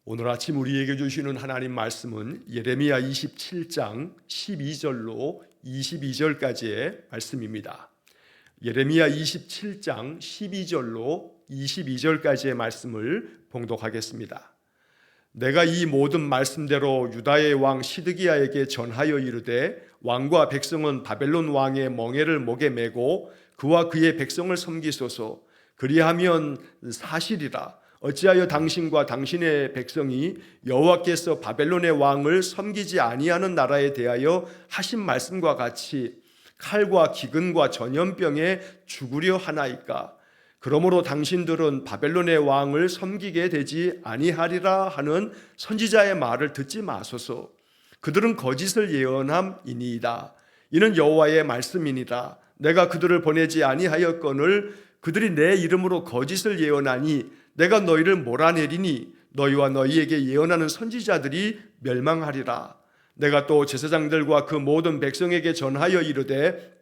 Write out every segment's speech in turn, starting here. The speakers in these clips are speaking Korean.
오늘 아침 우리에게 주시는 하나님 말씀은 예레미야 27장 12절로 22절까지의 말씀입니다. 예레미야 27장 12절로 22절까지의 말씀을 봉독하겠습니다. 내가 이 모든 말씀대로 유다의 왕 시드기야에게 전하여 이르되 왕과 백성은 바벨론 왕의 멍에를 목에 메고 그와 그의 백성을 섬기소서. 그리하면 사실이라. 어찌하여 당신과 당신의 백성이 여호와께서 바벨론의 왕을 섬기지 아니하는 나라에 대하여 하신 말씀과 같이 칼과 기근과 전염병에 죽으려 하나이까? 그러므로 당신들은 바벨론의 왕을 섬기게 되지 아니하리라 하는 선지자의 말을 듣지 마소서. 그들은 거짓을 예언함이니이다. 이는 여호와의 말씀이니라. 내가 그들을 보내지 아니하였거늘 그들이 내 이름으로 거짓을 예언하니 내가 너희를 몰아내리니 너희와 너희에게 예언하는 선지자들이 멸망하리라. 내가 또 제사장들과 그 모든 백성에게 전하여 이르되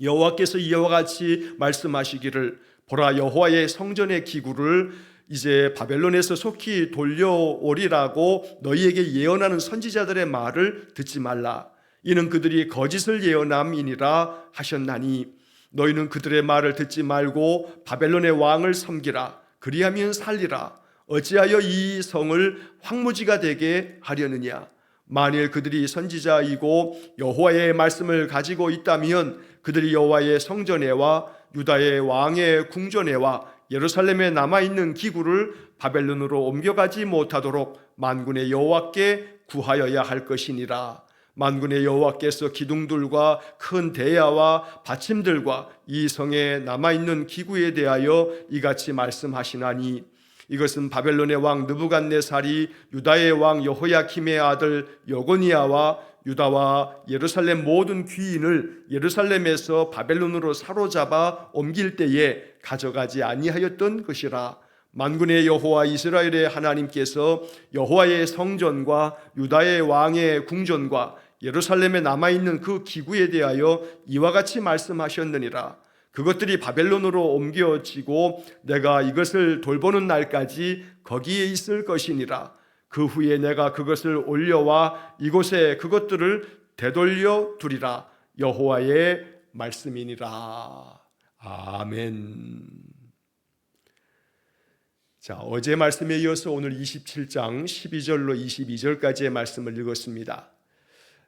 여호와께서 이와 같이 말씀하시기를 보라, 여호와의 성전의 기구를 이제 바벨론에서 속히 돌려오리라고 너희에게 예언하는 선지자들의 말을 듣지 말라. 이는 그들이 거짓을 예언함이니라 하셨나니 너희는 그들의 말을 듣지 말고 바벨론의 왕을 섬기라. 그리하면 살리라. 어찌하여 이 성을 황무지가 되게 하려느냐? 만일 그들이 선지자이고 여호와의 말씀을 가지고 있다면 그들이 여호와의 성전에와 유다의 왕의 궁전에와 예루살렘에 남아있는 기구를 바벨론으로 옮겨가지 못하도록 만군의 여호와께 구하여야 할 것이니라. 만군의 여호와께서 기둥들과 큰 대야와 받침들과 이 성에 남아있는 기구에 대하여 이같이 말씀하시나니 이것은 바벨론의 왕 느부갓네살이 유다의 왕 여호야킴의 아들 여고니아와 유다와 예루살렘 모든 귀인을 예루살렘에서 바벨론으로 사로잡아 옮길 때에 가져가지 아니하였던 것이라. 만군의 여호와 이스라엘의 하나님께서 여호와의 성전과 유다의 왕의 궁전과 예루살렘에 남아있는 그 기구에 대하여 이와 같이 말씀하셨느니라. 그것들이 바벨론으로 옮겨지고 내가 이것을 돌보는 날까지 거기에 있을 것이니라. 그 후에 내가 그것을 올려와 이곳에 그것들을 되돌려 두리라. 여호와의 말씀이니라. 아멘. 자, 어제 말씀에 이어서 오늘 27장 12절로 22절까지의 말씀을 읽었습니다.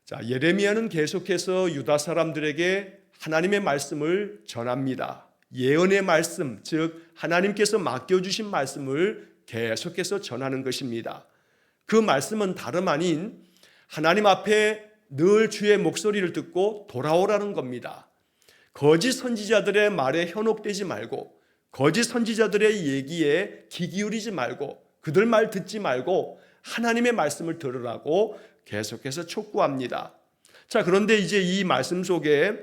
자, 예레미야는 계속해서 유다 사람들에게 하나님의 말씀을 전합니다. 예언의 말씀, 즉 하나님께서 맡겨주신 말씀을 계속해서 전하는 것입니다. 그 말씀은 다름 아닌 하나님 앞에 늘 주의 목소리를 듣고 돌아오라는 겁니다. 거짓 선지자들의 말에 현혹되지 말고 거짓 선지자들의 얘기에 귀 기울이지 말고 그들 말 듣지 말고 하나님의 말씀을 들으라고 계속해서 촉구합니다. 자, 그런데 이제 이 말씀 속에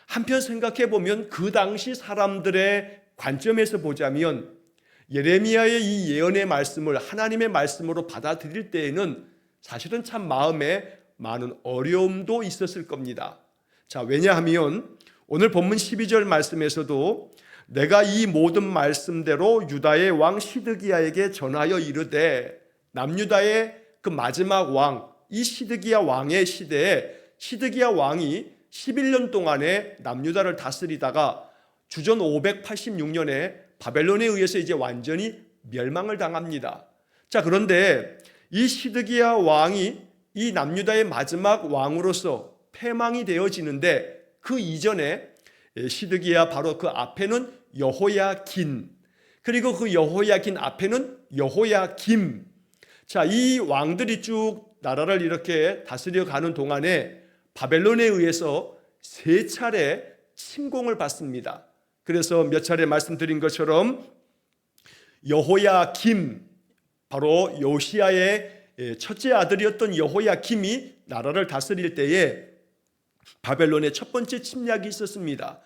한편 생각해 보면 그 당시 사람들의 관점에서 보자면 예레미야의 이 예언의 말씀을 하나님의 말씀으로 받아들일 때에는 사실은 참 마음에 많은 어려움도 있었을 겁니다. 자, 왜냐하면 오늘 본문 12절 말씀에서도 내가 이 모든 말씀대로 유다의 왕 시드기야에게 전하여 이르되, 남유다의 그 마지막 왕, 이 시드기야 왕의 시대에 시드기야 왕이 11년 동안에 남유다를 다스리다가 주전 586년에 바벨론에 의해서 이제 완전히 멸망을 당합니다. 자, 그런데 이 시드기야 왕이 이 남유다의 마지막 왕으로서 패망이 되어지는데 그 이전에 시드기야 바로 그 앞에는 여호야긴, 그리고 그 여호야긴 앞에는 여호야김. 자, 이 왕들이 쭉 나라를 이렇게 다스려 가는 동안에 바벨론에 의해서 3차례 침공을 받습니다. 그래서 몇 차례 말씀드린 것처럼 여호야김, 바로 요시야의 첫째 아들이었던 여호야김이 나라를 다스릴 때에 바벨론의 첫 번째 침략이 있었습니다.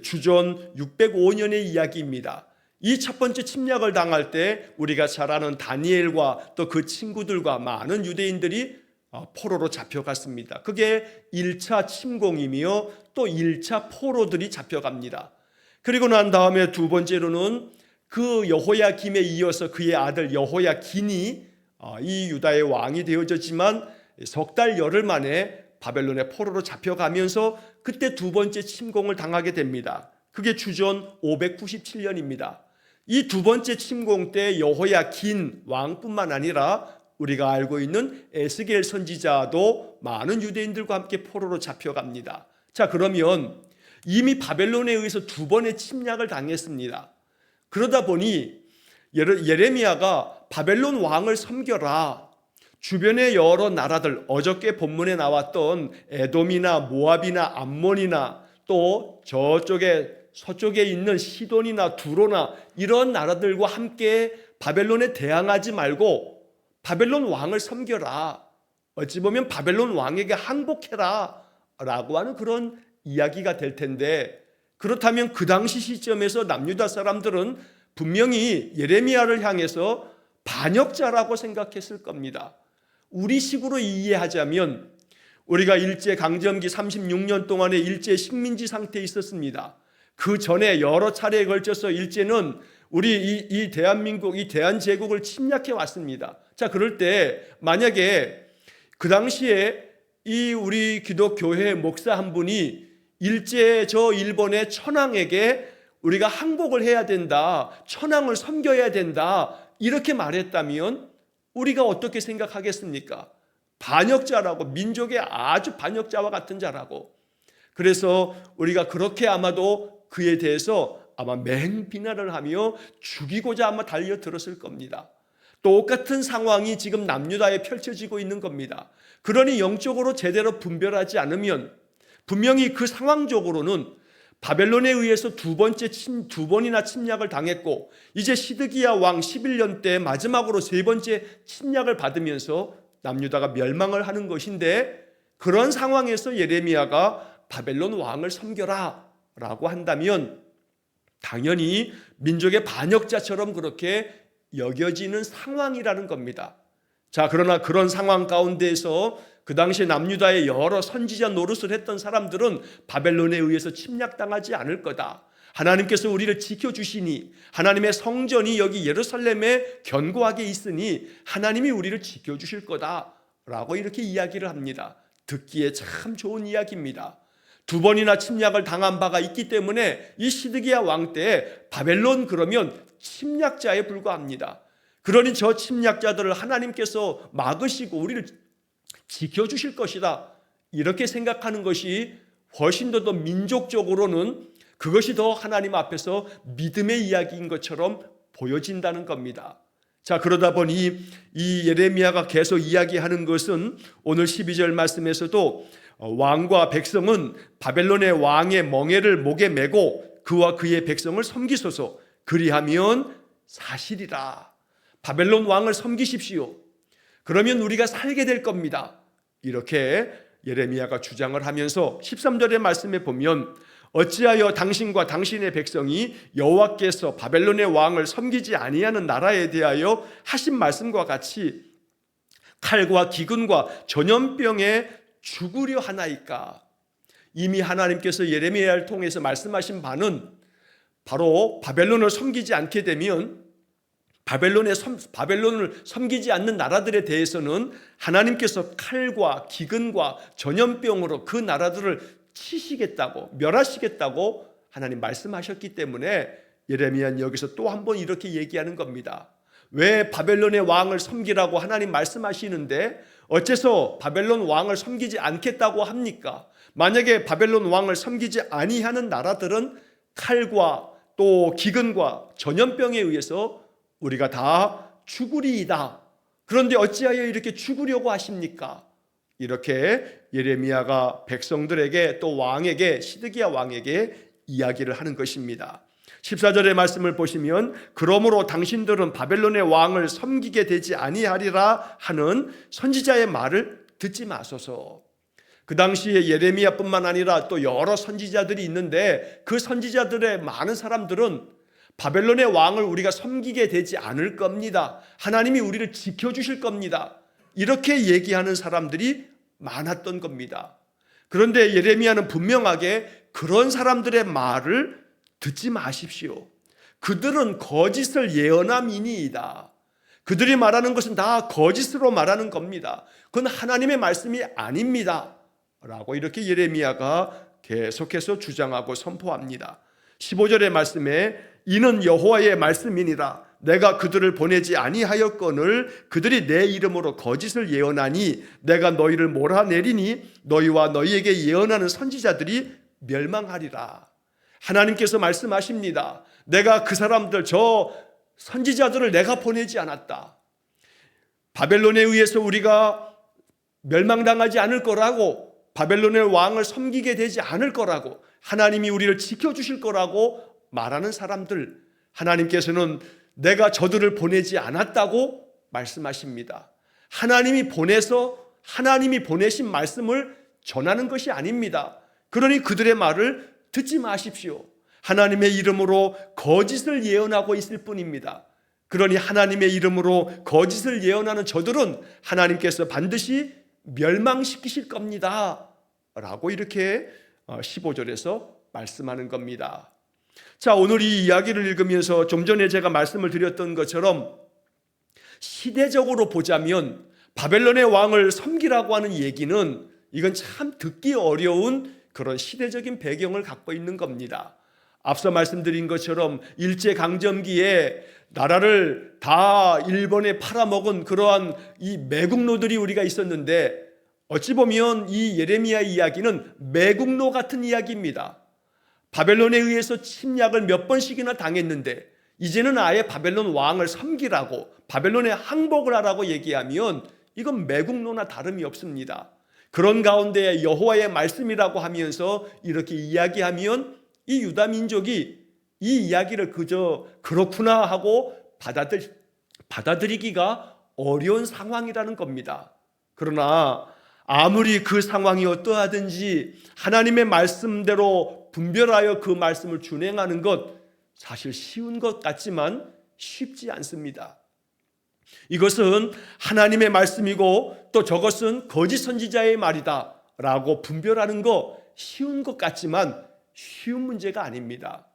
주전 605년의 이야기입니다. 이 첫 번째 침략을 당할 때 우리가 잘 아는 다니엘과 또 그 친구들과 많은 유대인들이 포로로 잡혀갔습니다. 그게 1차 침공이며 또 1차 포로들이 잡혀갑니다. 그리고 난 다음에 두 번째로는 그 여호야김에 이어서 그의 아들 여호야긴이 이 유다의 왕이 되어졌지만 석 달 열흘 만에 바벨론의 포로로 잡혀가면서 그때 두 번째 침공을 당하게 됩니다. 그게 주전 597년입니다. 이 두 번째 침공 때 여호야긴 왕뿐만 아니라 우리가 알고 있는 에스겔 선지자도 많은 유대인들과 함께 포로로 잡혀갑니다. 자, 그러면 이미 바벨론에 의해서 두 번의 침략을 당했습니다. 그러다 보니 예레미야가 바벨론 왕을 섬겨라, 주변의 여러 나라들, 어저께 본문에 나왔던 에돔이나 모압이나 암몬이나 또 저쪽에 서쪽에 있는 시돈이나 두로나 이런 나라들과 함께 바벨론에 대항하지 말고 바벨론 왕을 섬겨라, 어찌 보면 바벨론 왕에게 항복해라 라고 하는 그런 이야기가 될 텐데, 그렇다면 그 당시 시점에서 남유다 사람들은 분명히 예레미야를 향해서 반역자라고 생각했을 겁니다. 우리식으로 이해하자면 우리가 일제강점기 36년 동안의 일제 식민지 상태에 있었습니다. 그 전에 여러 차례에 걸쳐서 일제는 우리 이 대한민국, 이 대한제국을 침략해 왔습니다. 자, 그럴 때 만약에 그 당시에 이 우리 기독교회 목사 한 분이 일제 저 일본의 천황에게 우리가 항복을 해야 된다, 천황을 섬겨야 된다 이렇게 말했다면 우리가 어떻게 생각하겠습니까? 반역자라고, 민족의 아주 반역자와 같은 자라고. 그래서 우리가 그렇게 아마도 그에 대해서 아마 맹비난을 하며 죽이고자 아마 달려들었을 겁니다. 똑같은 상황이 지금 남유다에 펼쳐지고 있는 겁니다. 그러니 영적으로 제대로 분별하지 않으면 분명히 그 상황적으로는 바벨론에 의해서 두 번이나 침략을 당했고, 이제 시드기야 왕 11년 때 마지막으로 세 번째 침략을 받으면서 남유다가 멸망을 하는 것인데, 그런 상황에서 예레미야가 바벨론 왕을 섬겨라 라고 한다면 당연히 민족의 반역자처럼 그렇게 여겨지는 상황이라는 겁니다. 자, 그러나 그런 상황 가운데에서 그 당시 남유다의 여러 선지자 노릇을 했던 사람들은 바벨론에 의해서 침략당하지 않을 거다, 하나님께서 우리를 지켜주시니, 하나님의 성전이 여기 예루살렘에 견고하게 있으니 하나님이 우리를 지켜주실 거다 라고 이렇게 이야기를 합니다. 듣기에 참 좋은 이야기입니다. 두 번이나 침략을 당한 바가 있기 때문에 이 시드기야 왕 때 바벨론 그러면 침략자에 불과합니다. 그러니 저 침략자들을 하나님께서 막으시고 우리를 지켜주실 것이다, 이렇게 생각하는 것이 훨씬 더 민족적으로는 그것이 더 하나님 앞에서 믿음의 이야기인 것처럼 보여진다는 겁니다. 자, 그러다 보니 이 예레미야가 계속 이야기하는 것은 오늘 12절 말씀에서도 왕과 백성은 바벨론의 왕의 멍에를 목에 메고 그와 그의 백성을 섬기소서, 그리하면 사실이라. 바벨론 왕을 섬기십시오. 그러면 우리가 살게 될 겁니다. 이렇게 예레미야가 주장을 하면서 13절의 말씀에 보면 어찌하여 당신과 당신의 백성이 여호와께서 바벨론의 왕을 섬기지 아니하는 나라에 대하여 하신 말씀과 같이 칼과 기근과 전염병에 죽으려 하나이까. 이미 하나님께서 예레미야를 통해서 말씀하신 바는 바로 바벨론을 섬기지 않게 되면 바벨론을 섬기지 않는 나라들에 대해서는 하나님께서 칼과 기근과 전염병으로 그 나라들을 치시겠다고, 멸하시겠다고 하나님 말씀하셨기 때문에 예레미야는 여기서 또 한 번 이렇게 얘기하는 겁니다. 왜 바벨론의 왕을 섬기라고 하나님 말씀하시는데 어째서 바벨론 왕을 섬기지 않겠다고 합니까? 만약에 바벨론 왕을 섬기지 아니하는 나라들은 칼과 또 기근과 전염병에 의해서 우리가 다 죽으리이다. 그런데 어찌하여 이렇게 죽으려고 하십니까? 이렇게 예레미야가 백성들에게 또 왕에게, 시드기야 왕에게 이야기를 하는 것입니다. 14절의 말씀을 보시면 그러므로 당신들은 바벨론의 왕을 섬기게 되지 아니하리라 하는 선지자의 말을 듣지 마소서. 그 당시에 예레미야뿐만 아니라 또 여러 선지자들이 있는데 그 선지자들의 많은 사람들은 바벨론의 왕을 우리가 섬기게 되지 않을 겁니다, 하나님이 우리를 지켜주실 겁니다, 이렇게 얘기하는 사람들이 많았던 겁니다. 그런데 예레미야는 분명하게 그런 사람들의 말을 듣지 마십시오. 그들은 거짓을 예언함이니이다. 그들이 말하는 것은 다 거짓으로 말하는 겁니다. 그건 하나님의 말씀이 아닙니다 라고 이렇게 예레미야가 계속해서 주장하고 선포합니다. 15절의 말씀에 이는 여호와의 말씀이니라 내가 그들을 보내지 아니하였거늘 그들이 내 이름으로 거짓을 예언하니 내가 너희를 몰아내리니 너희와 너희에게 예언하는 선지자들이 멸망하리라. 하나님께서 말씀하십니다. 내가 그 사람들 저 선지자들을 내가 보내지 않았다. 바벨론에 의해서 우리가 멸망당하지 않을 거라고, 바벨론의 왕을 섬기게 되지 않을 거라고, 하나님이 우리를 지켜주실 거라고 말하는 사람들, 하나님께서는 내가 저들을 보내지 않았다고 말씀하십니다. 하나님이 보내서 하나님이 보내신 말씀을 전하는 것이 아닙니다. 그러니 그들의 말을 듣지 마십시오. 하나님의 이름으로 거짓을 예언하고 있을 뿐입니다. 그러니 하나님의 이름으로 거짓을 예언하는 저들은 하나님께서 반드시 멸망시키실 겁니다 라고 이렇게 15절에서 말씀하는 겁니다. 자, 오늘 이 이야기를 읽으면서 좀 전에 제가 말씀을 드렸던 것처럼 시대적으로 보자면 바벨론의 왕을 섬기라고 하는 얘기는 이건 참 듣기 어려운 그런 시대적인 배경을 갖고 있는 겁니다. 앞서 말씀드린 것처럼 일제강점기에 나라를 다 일본에 팔아먹은 그러한 이 매국노들이 우리가 있었는데 어찌 보면 이 예레미야 이야기는 매국노 같은 이야기입니다. 바벨론에 의해서 침략을 몇 번씩이나 당했는데 이제는 아예 바벨론 왕을 섬기라고 바벨론에 항복을 하라고 얘기하면 이건 매국노나 다름이 없습니다. 그런 가운데 여호와의 말씀이라고 하면서 이렇게 이야기하면 이 유다 민족이 이 이야기를 그저 그렇구나 하고 받아들이기가 어려운 상황이라는 겁니다. 그러나 아무리 그 상황이 어떠하든지 하나님의 말씀대로 분별하여 그 말씀을 준행하는 것 사실 쉬운 것 같지만 쉽지 않습니다. 이것은 하나님의 말씀이고 또 저것은 거짓 선지자의 말이다 라고 분별하는 거 쉬운 것 같지만 쉬운 문제가 아닙니다.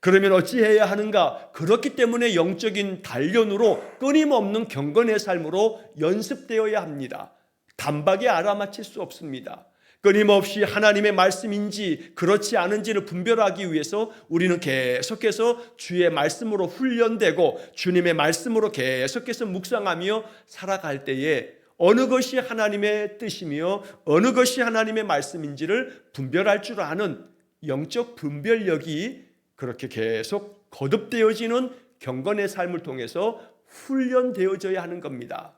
그러면 어찌해야 하는가? 그렇기 때문에 영적인 단련으로 끊임없는 경건의 삶으로 연습되어야 합니다. 단박에 알아맞힐 수 없습니다. 끊임없이 하나님의 말씀인지 그렇지 않은지를 분별하기 위해서 우리는 계속해서 주의 말씀으로 훈련되고 주님의 말씀으로 계속해서 묵상하며 살아갈 때에 어느 것이 하나님의 뜻이며 어느 것이 하나님의 말씀인지를 분별할 줄 아는 영적 분별력이 그렇게 계속 거듭되어지는 경건의 삶을 통해서 훈련되어져야 하는 겁니다.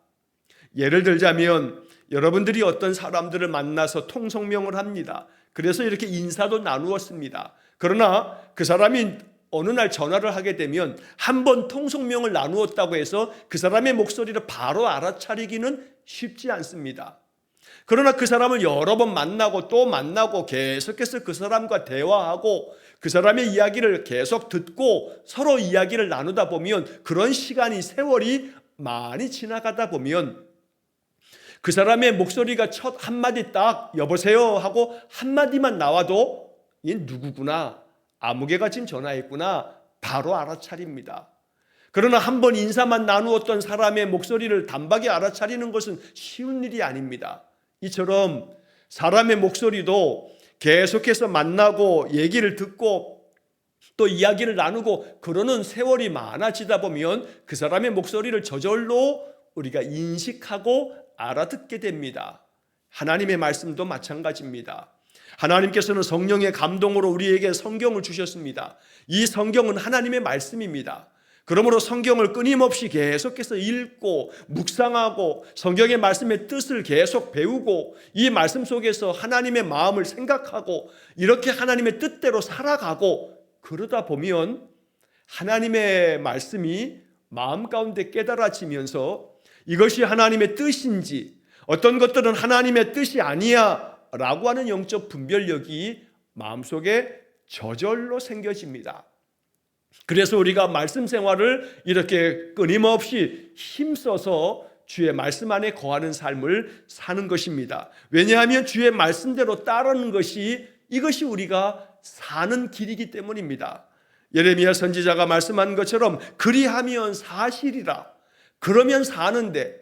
예를 들자면 여러분들이 어떤 사람들을 만나서 통성명을 합니다. 그래서 이렇게 인사도 나누었습니다. 그러나 그 사람이 어느 날 전화를 하게 되면 한 번 통성명을 나누었다고 해서 그 사람의 목소리를 바로 알아차리기는 쉽지 않습니다. 그러나 그 사람을 여러 번 만나고 또 만나고 계속해서 그 사람과 대화하고 그 사람의 이야기를 계속 듣고 서로 이야기를 나누다 보면 그런 시간이 세월이 많이 지나가다 보면 그 사람의 목소리가 첫 한마디 딱 여보세요 하고 한마디만 나와도 얘 누구구나, 아무개가 지금 전화했구나 바로 알아차립니다. 그러나 한 번 인사만 나누었던 사람의 목소리를 단박에 알아차리는 것은 쉬운 일이 아닙니다. 이처럼 사람의 목소리도 계속해서 만나고 얘기를 듣고 또 이야기를 나누고 그러는 세월이 많아지다 보면 그 사람의 목소리를 저절로 우리가 인식하고 알아듣게 됩니다. 하나님의 말씀도 마찬가지입니다. 하나님께서는 성령의 감동으로 우리에게 성경을 주셨습니다. 이 성경은 하나님의 말씀입니다. 그러므로 성경을 끊임없이 계속해서 읽고 묵상하고 성경의 말씀의 뜻을 계속 배우고 이 말씀 속에서 하나님의 마음을 생각하고 이렇게 하나님의 뜻대로 살아가고 그러다 보면 하나님의 말씀이 마음 가운데 깨달아지면서 이것이 하나님의 뜻인지 어떤 것들은 하나님의 뜻이 아니야 라고 하는 영적 분별력이 마음속에 저절로 생겨집니다. 그래서 우리가 말씀 생활을 이렇게 끊임없이 힘써서 주의 말씀 안에 거하는 삶을 사는 것입니다. 왜냐하면 주의 말씀대로 따르는 것이 이것이 우리가 사는 길이기 때문입니다. 예레미야 선지자가 말씀한 것처럼 그리하면 사실이라 그러면 사는데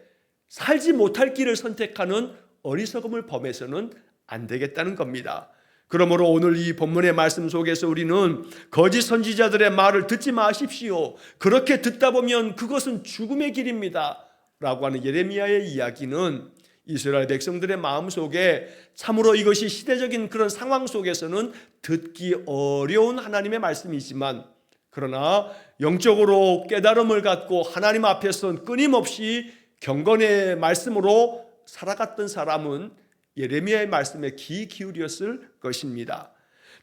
살지 못할 길을 선택하는 어리석음을 범해서는 안 되겠다는 겁니다. 그러므로 오늘 이 본문의 말씀 속에서 우리는 거짓 선지자들의 말을 듣지 마십시오. 그렇게 듣다 보면 그것은 죽음의 길입니다. 라고 하는 예레미야의 이야기는 이스라엘 백성들의 마음속에 참으로 이것이 시대적인 그런 상황 속에서는 듣기 어려운 하나님의 말씀이지만, 그러나 영적으로 깨달음을 갖고 하나님 앞에서 끊임없이 경건의 말씀으로 살아갔던 사람은 예레미야의 말씀에 귀 기울였을 것입니다.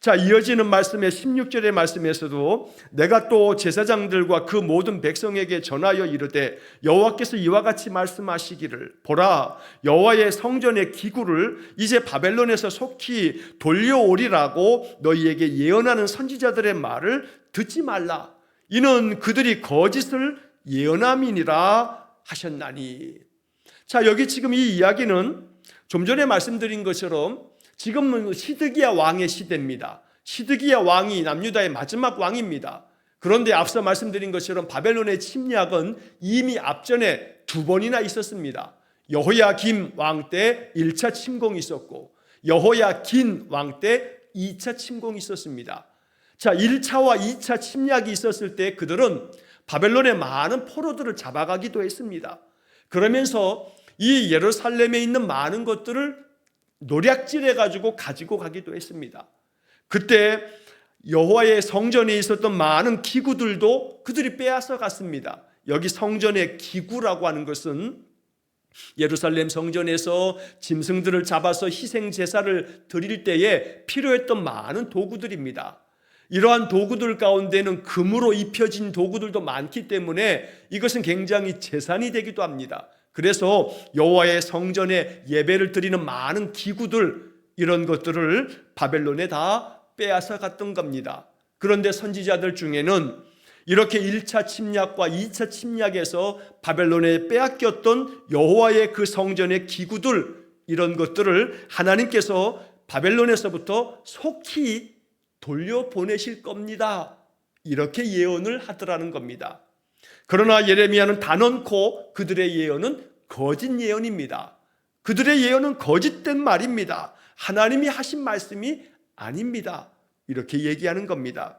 자, 이어지는 말씀의 16절의 말씀에서도 내가 또 제사장들과 그 모든 백성에게 전하여 이르되 여호와께서 이와 같이 말씀하시기를 보라, 여호와의 성전의 기구를 이제 바벨론에서 속히 돌려오리라고 너희에게 예언하는 선지자들의 말을 듣지 말라. 이는 그들이 거짓을 예언함이니라 하셨나니. 자, 여기 지금 이 이야기는 좀 전에 말씀드린 것처럼 지금은 시드기야 왕의 시대입니다. 시드기야 왕이 남유다의 마지막 왕입니다. 그런데 앞서 말씀드린 것처럼 바벨론의 침략은 이미 앞전에 2번이나 있었습니다. 여호야김 왕 때 1차 침공이 있었고 여호야긴 왕 때 2차 침공이 있었습니다. 자, 1차와 2차 침략이 있었을 때 그들은 바벨론의 많은 포로들을 잡아가기도 했습니다. 그러면서 이 예루살렘에 있는 많은 것들을 노략질해 가지고 가기도 했습니다. 그때 여호와의 성전에 있었던 많은 기구들도 그들이 빼앗아 갔습니다. 여기 성전의 기구라고 하는 것은 예루살렘 성전에서 짐승들을 잡아서 희생 제사를 드릴 때에 필요했던 많은 도구들입니다. 이러한 도구들 가운데는 금으로 입혀진 도구들도 많기 때문에 이것은 굉장히 재산이 되기도 합니다. 그래서 여호와의 성전에 예배를 드리는 많은 기구들, 이런 것들을 바벨론에 다 빼앗아 갔던 겁니다. 그런데 선지자들 중에는 이렇게 1차 침략과 2차 침략에서 바벨론에 빼앗겼던 여호와의 그 성전의 기구들, 이런 것들을 하나님께서 바벨론에서부터 속히 돌려보내실 겁니다. 이렇게 예언을 하더라는 겁니다. 그러나 예레미야는 단언코 그들의 예언은 거짓 예언입니다. 그들의 예언은 거짓된 말입니다. 하나님이 하신 말씀이 아닙니다. 이렇게 얘기하는 겁니다.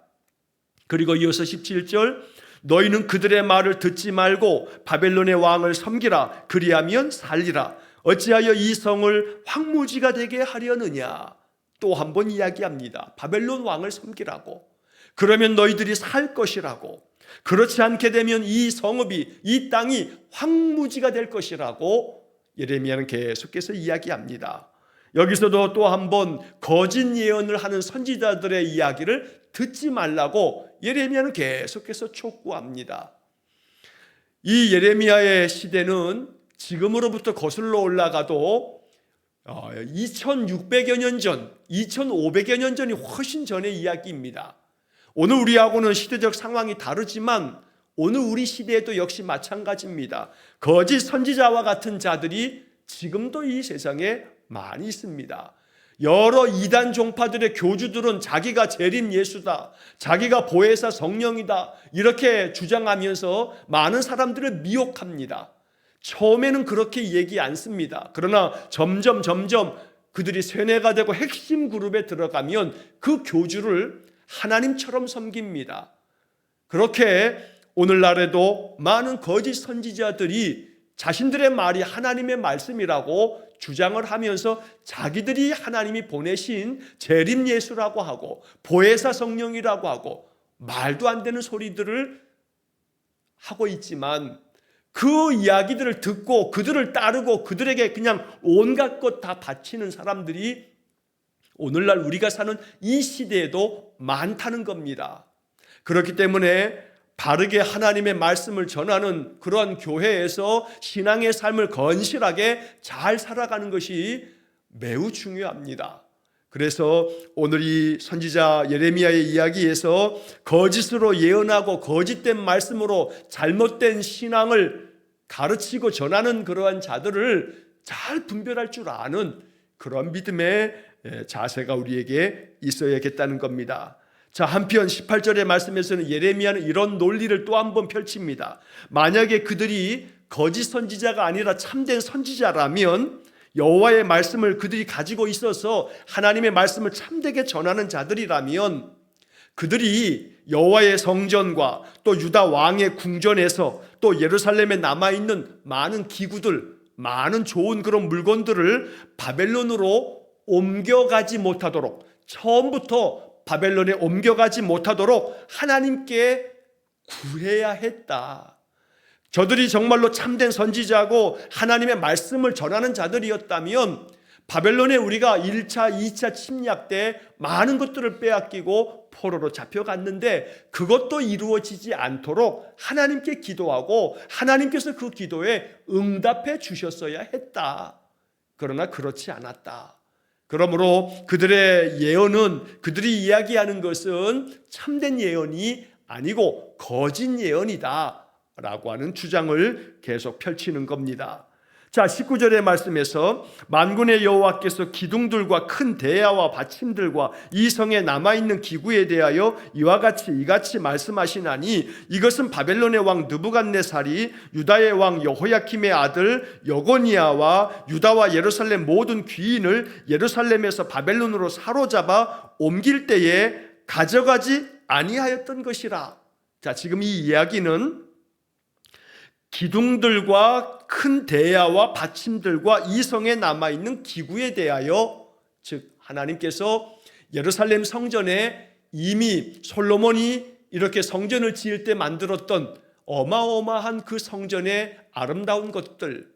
그리고 이어서 17절, 너희는 그들의 말을 듣지 말고 바벨론의 왕을 섬기라. 그리하면 살리라. 어찌하여 이 성을 황무지가 되게 하려느냐. 또 한 번 이야기합니다. 바벨론 왕을 섬기라고. 그러면 너희들이 살 것이라고. 그렇지 않게 되면 이 성읍이, 이 땅이 황무지가 될 것이라고 예레미야는 계속해서 이야기합니다. 여기서도 또 한 번 거짓 예언을 하는 선지자들의 이야기를 듣지 말라고 예레미야는 계속해서 촉구합니다. 이 예레미야의 시대는 지금으로부터 거슬러 올라가도 2600여 년 전, 2500여 년 전이 훨씬 전의 이야기입니다. 오늘 우리하고는 시대적 상황이 다르지만 오늘 우리 시대에도 역시 마찬가지입니다. 거짓 선지자와 같은 자들이 지금도 이 세상에 많이 있습니다. 여러 이단 종파들의 교주들은 자기가 재림 예수다, 자기가 보혜사 성령이다, 이렇게 주장하면서 많은 사람들을 미혹합니다. 처음에는 그렇게 얘기 안 씁니다. 그러나 점점 그들이 세뇌가 되고 핵심 그룹에 들어가면 그 교주를 하나님처럼 섬깁니다. 그렇게 오늘날에도 많은 거짓 선지자들이 자신들의 말이 하나님의 말씀이라고 주장을 하면서 자기들이 하나님이 보내신 재림 예수라고 하고 보혜사 성령이라고 하고 말도 안 되는 소리들을 하고 있지만, 그 이야기들을 듣고 그들을 따르고 그들에게 그냥 온갖 것 다 바치는 사람들이 오늘날 우리가 사는 이 시대에도 많다는 겁니다. 그렇기 때문에 바르게 하나님의 말씀을 전하는 그러한 교회에서 신앙의 삶을 건실하게 잘 살아가는 것이 매우 중요합니다. 그래서 오늘 이 선지자 예레미야의 이야기에서 거짓으로 예언하고 거짓된 말씀으로 잘못된 신앙을 가르치고 전하는 그러한 자들을 잘 분별할 줄 아는 그런 믿음의 자세가 우리에게 있어야겠다는 겁니다. 자, 한편 18절의 말씀에서는 예레미야는 이런 논리를 또 한 번 펼칩니다. 만약에 그들이 거짓 선지자가 아니라 참된 선지자라면, 여호와의 말씀을 그들이 가지고 있어서 하나님의 말씀을 참되게 전하는 자들이라면, 그들이 여호와의 성전과 또 유다 왕의 궁전에서 또 예루살렘에 남아있는 많은 기구들, 많은 좋은 그런 물건들을 바벨론으로 옮겨가지 못하도록, 처음부터 바벨론에 옮겨가지 못하도록 하나님께 구해야 했다. 저들이 정말로 참된 선지자고 하나님의 말씀을 전하는 자들이었다면 바벨론에 우리가 1차, 2차 침략 때 많은 것들을 빼앗기고 포로로 잡혀갔는데 그것도 이루어지지 않도록 하나님께 기도하고 하나님께서 그 기도에 응답해 주셨어야 했다. 그러나 그렇지 않았다. 그러므로 그들의 예언은, 그들이 이야기하는 것은 참된 예언이 아니고 거짓 예언이다 라고 하는 주장을 계속 펼치는 겁니다. 자, 19절의 말씀에서 만군의 여호와께서 기둥들과 큰 대야와 받침들과 이 성에 남아있는 기구에 대하여 이같이 말씀하시나니 이것은 바벨론의 왕 느부갓네살이 유다의 왕 여호야킴의 아들 여고니아와 유다와 예루살렘 모든 귀인을 예루살렘에서 바벨론으로 사로잡아 옮길 때에 가져가지 아니하였던 것이라. 자, 지금 이 이야기는 기둥들과 큰 대야와 받침들과 이 성에 남아있는 기구에 대하여, 즉 하나님께서 예루살렘 성전에 이미 솔로몬이 이렇게 성전을 지을 때 만들었던 어마어마한 그 성전의 아름다운 것들,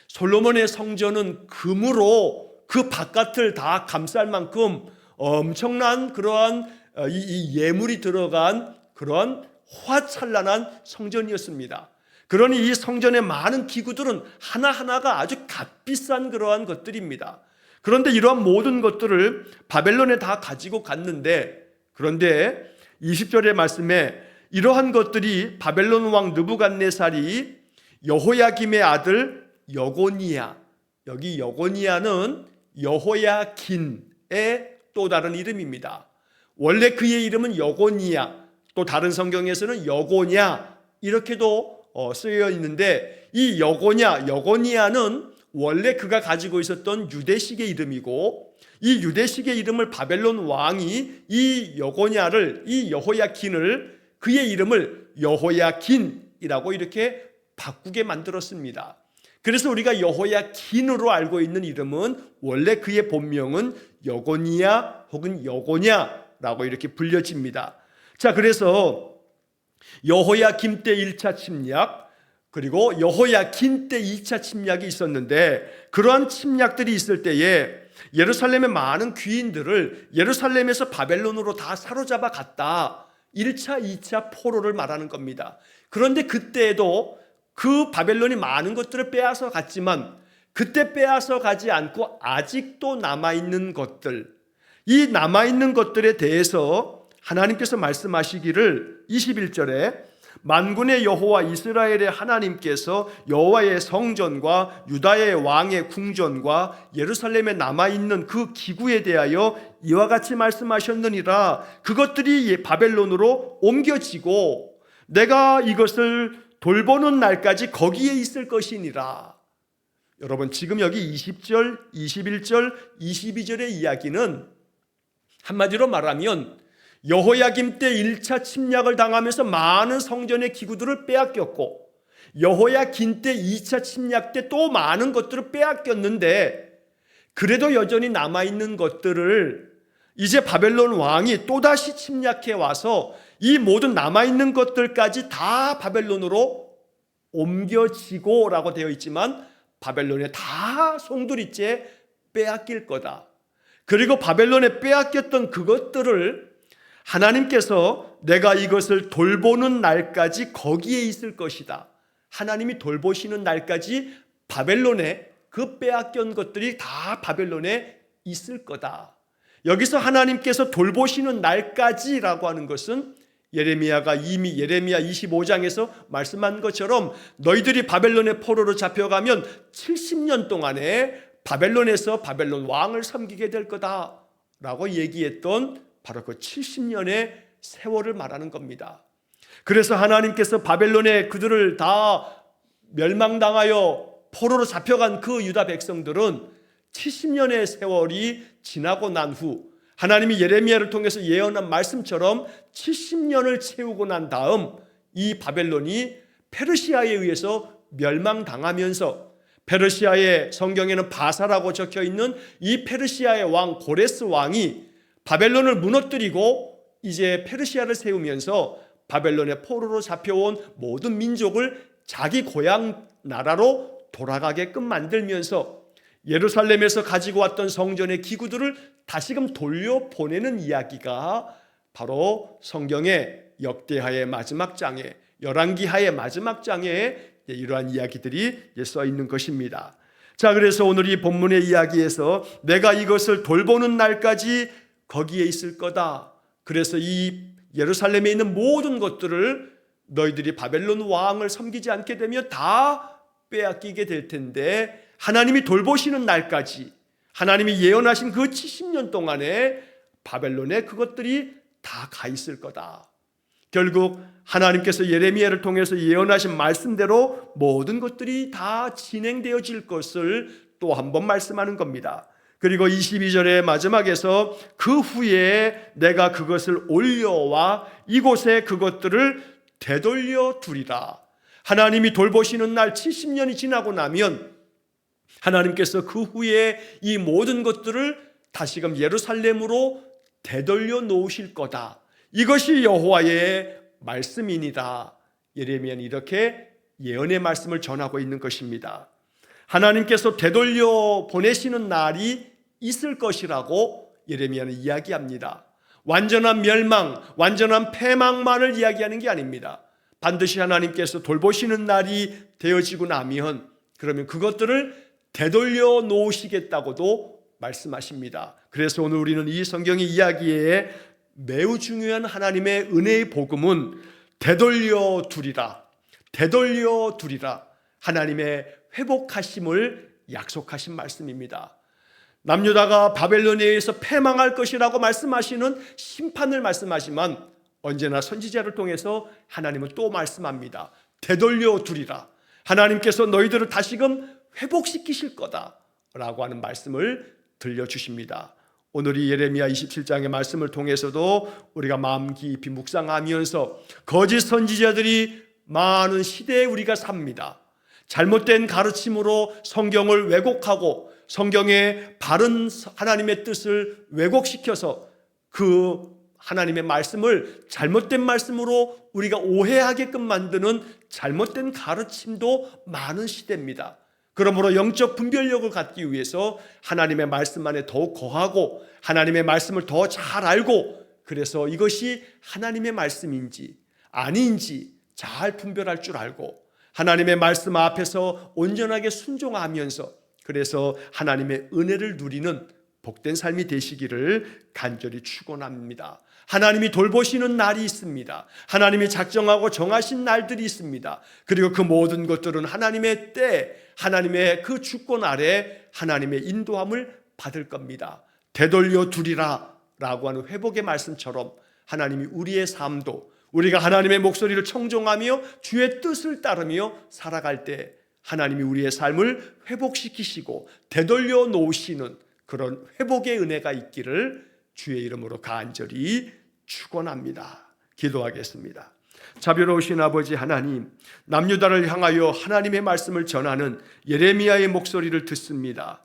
솔로몬의 성전은 금으로 그 바깥을 다 감쌀 만큼 엄청난 그러한 이 예물이 들어간 그러한 화찬란한 성전이었습니다. 그러니 이 성전의 많은 기구들은 하나하나가 아주 값비싼 그러한 것들입니다. 그런데 이러한 모든 것들을 바벨론에 다 가지고 갔는데, 그런데 20절의 말씀에 이러한 것들이 바벨론 왕 느부갓네살이 여호야김의 아들 여고니아, 여기 여고니아는 여호야긴의 또 다른 이름입니다. 원래 그의 이름은 여고니아, 또 다른 성경에서는 여고냐 이렇게도 쓰여 있는데, 이 여고니아는 원래 그가 가지고 있었던 유대식의 이름이고, 이 유대식의 이름을 바벨론 왕이 이 여고니아를, 이 여호야긴을, 그의 이름을 여호야긴이라고 이렇게 바꾸게 만들었습니다. 그래서 우리가 여호야긴으로 알고 있는 이름은 원래 그의 본명은 여고니아 혹은 여고냐라고 이렇게 불려집니다. 자, 그래서 여호야김 때 1차 침략, 그리고 여호야긴 때 2차 침략이 있었는데, 그러한 침략들이 있을 때에 예루살렘의 많은 귀인들을 예루살렘에서 바벨론으로 다 사로잡아 갔다. 1차, 2차 포로를 말하는 겁니다. 그런데 그때에도 그 바벨론이 많은 것들을 빼앗아 갔지만, 그때 빼앗아 가지 않고 아직도 남아있는 것들, 이 남아있는 것들에 대해서 하나님께서 말씀하시기를 21절에 만군의 여호와 이스라엘의 하나님께서 여호와의 성전과 유다의 왕의 궁전과 예루살렘에 남아있는 그 기구에 대하여 이와 같이 말씀하셨느니라. 그것들이 바벨론으로 옮겨지고 내가 이것을 돌보는 날까지 거기에 있을 것이니라. 여러분, 지금 여기 20절, 21절, 22절의 이야기는 한마디로 말하면 여호야김 때 1차 침략을 당하면서 많은 성전의 기구들을 빼앗겼고, 여호야긴 때 2차 침략 때 또 많은 것들을 빼앗겼는데, 그래도 여전히 남아있는 것들을 이제 바벨론 왕이 또다시 침략해 와서 이 모든 남아있는 것들까지 다 바벨론으로 옮겨지고 라고 되어 있지만, 바벨론에 다 송두리째 빼앗길 거다. 그리고 바벨론에 빼앗겼던 그것들을 하나님께서 내가 이것을 돌보는 날까지 거기에 있을 것이다. 하나님이 돌보시는 날까지 바벨론에 그 빼앗긴 것들이 다 바벨론에 있을 거다. 여기서 하나님께서 돌보시는 날까지라고 하는 것은 예레미야가 이미 예레미야 25장에서 말씀한 것처럼 너희들이 바벨론의 포로로 잡혀가면 70년 동안에 바벨론에서 바벨론 왕을 섬기게 될 거다라고 얘기했던 바로 그 70년의 세월을 말하는 겁니다. 그래서 하나님께서 바벨론에 그들을 다 멸망당하여 포로로 잡혀간 그 유다 백성들은 70년의 세월이 지나고 난 후 하나님이 예레미야를 통해서 예언한 말씀처럼 70년을 채우고 난 다음 이 바벨론이 페르시아에 의해서 멸망당하면서 페르시아의 성경에는 바사라고 적혀 있는 이 페르시아의 왕 고레스 왕이 바벨론을 무너뜨리고 이제 페르시아를 세우면서 바벨론의 포로로 잡혀온 모든 민족을 자기 고향 나라로 돌아가게끔 만들면서 예루살렘에서 가지고 왔던 성전의 기구들을 다시금 돌려보내는 이야기가 바로 성경의 역대하의 마지막 장에, 열왕기하의 마지막 장에 이러한 이야기들이 써 있는 것입니다. 자, 그래서 오늘 이 본문의 이야기에서 내가 이것을 돌보는 날까지 거기에 있을 거다. 그래서 이 예루살렘에 있는 모든 것들을 너희들이 바벨론 왕을 섬기지 않게 되면 다 빼앗기게 될 텐데 하나님이 돌보시는 날까지, 하나님이 예언하신 그 70년 동안에 바벨론에 그것들이 다 가 있을 거다. 결국 하나님께서 예레미야를 통해서 예언하신 말씀대로 모든 것들이 다 진행되어질 것을 또 한 번 말씀하는 겁니다. 그리고 22절의 마지막에서 그 후에 내가 그것을 올려와 이곳에 그것들을 되돌려 두리라. 하나님이 돌보시는 날 70년이 지나고 나면 하나님께서 그 후에 이 모든 것들을 다시금 예루살렘으로 되돌려 놓으실 거다. 이것이 여호와의 말씀이니라. 예레미야는 이렇게 예언의 말씀을 전하고 있는 것입니다. 하나님께서 되돌려 보내시는 날이 있을 것이라고 예레미야는 이야기합니다. 완전한 멸망, 완전한 패망만을 이야기하는 게 아닙니다. 반드시 하나님께서 돌보시는 날이 되어지고 나면 그러면 그것들을 되돌려 놓으시겠다고도 말씀하십니다. 그래서 오늘 우리는 이 성경의 이야기에 매우 중요한 하나님의 은혜의 복음은 되돌려 두리라, 되돌려 두리라, 하나님의 회복하심을 약속하신 말씀입니다. 남유다가 바벨론에 의해서 패망할 것이라고 말씀하시는 심판을 말씀하지만 언제나 선지자를 통해서 하나님은 또 말씀합니다. 되돌려 두리라. 하나님께서 너희들을 다시금 회복시키실 거다라고 하는 말씀을 들려주십니다. 오늘 이 예레미야 27장의 말씀을 통해서도 우리가 마음 깊이 묵상하면서 거짓 선지자들이 많은 시대에 우리가 삽니다. 잘못된 가르침으로 성경을 왜곡하고 성경의 바른 하나님의 뜻을 왜곡시켜서 그 하나님의 말씀을 잘못된 말씀으로 우리가 오해하게끔 만드는 잘못된 가르침도 많은 시대입니다. 그러므로 영적 분별력을 갖기 위해서 하나님의 말씀 안에 더욱 거하고 하나님의 말씀을 더 잘 알고 그래서 이것이 하나님의 말씀인지 아닌지 잘 분별할 줄 알고 하나님의 말씀 앞에서 온전하게 순종하면서 그래서 하나님의 은혜를 누리는 복된 삶이 되시기를 간절히 축원합니다. 하나님이 돌보시는 날이 있습니다. 하나님이 작정하고 정하신 날들이 있습니다. 그리고 그 모든 것들은 하나님의 때, 하나님의 그 주권 아래 하나님의 인도함을 받을 겁니다. 되돌려 두리라 라고 하는 회복의 말씀처럼 하나님이 우리의 삶도 우리가 하나님의 목소리를 청종하며 주의 뜻을 따르며 살아갈 때 하나님이 우리의 삶을 회복시키시고 되돌려 놓으시는 그런 회복의 은혜가 있기를 주의 이름으로 간절히 축원합니다. 기도하겠습니다. 자비로우신 아버지 하나님, 남유다를 향하여 하나님의 말씀을 전하는 예레미야의 목소리를 듣습니다.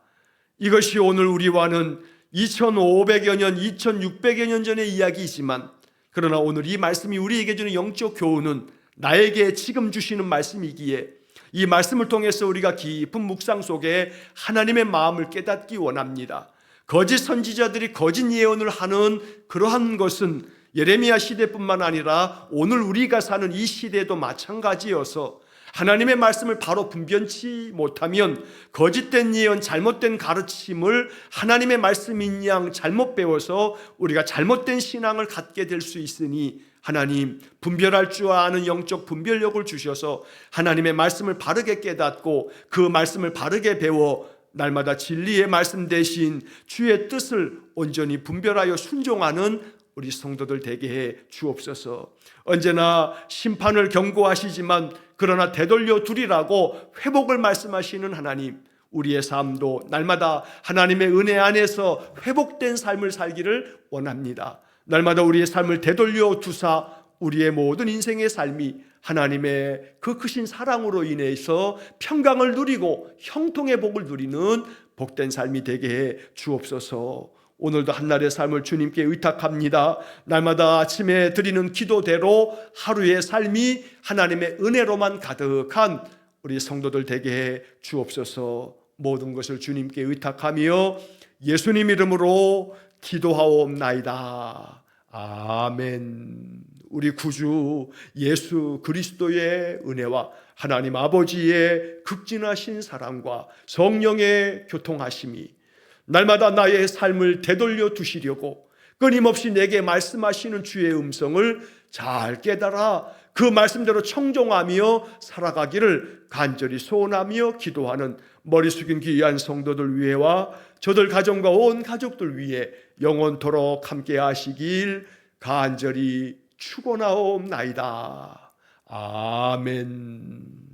이것이 오늘 우리와는 2500여 년, 2600여 년 전의 이야기이지만 그러나 오늘 이 말씀이 우리에게 주는 영적 교훈은 나에게 지금 주시는 말씀이기에 이 말씀을 통해서 우리가 깊은 묵상 속에 하나님의 마음을 깨닫기 원합니다. 거짓 선지자들이 거짓 예언을 하는 그러한 것은 예레미야 시대뿐만 아니라 오늘 우리가 사는 이 시대도 마찬가지여서 하나님의 말씀을 바로 분변치 못하면 거짓된 예언, 잘못된 가르침을 하나님의 말씀인 양 잘못 배워서 우리가 잘못된 신앙을 갖게 될 수 있으니 하나님 분별할 줄 아는 영적 분별력을 주셔서 하나님의 말씀을 바르게 깨닫고 그 말씀을 바르게 배워 날마다 진리의 말씀 대신 주의 뜻을 온전히 분별하여 순종하는 우리 성도들 되게 해 주옵소서. 언제나 심판을 경고하시지만 그러나 되돌려 두리라고 회복을 말씀하시는 하나님, 우리의 삶도 날마다 하나님의 은혜 안에서 회복된 삶을 살기를 원합니다. 날마다 우리의 삶을 되돌려 두사 우리의 모든 인생의 삶이 하나님의 그 크신 사랑으로 인해서 평강을 누리고 형통의 복을 누리는 복된 삶이 되게 해 주옵소서. 오늘도 한날의 삶을 주님께 의탁합니다. 날마다 아침에 드리는 기도대로 하루의 삶이 하나님의 은혜로만 가득한 우리 성도들 되게 해 주옵소서. 모든 것을 주님께 의탁하며 예수님 이름으로 기도하옵나이다. 아멘. 우리 구주 예수 그리스도의 은혜와 하나님 아버지의 극진하신 사랑과 성령의 교통하심이 날마다 나의 삶을 되돌려 두시려고 끊임없이 내게 말씀하시는 주의 음성을 잘 깨달아 그 말씀대로 청종하며 살아가기를 간절히 소원하며 기도하는 머리 숙인 귀한 성도들 위해와 저들 가정과 온 가족들 위해 영원토록 함께 하시길 간절히 축원하옵나이다. 아멘.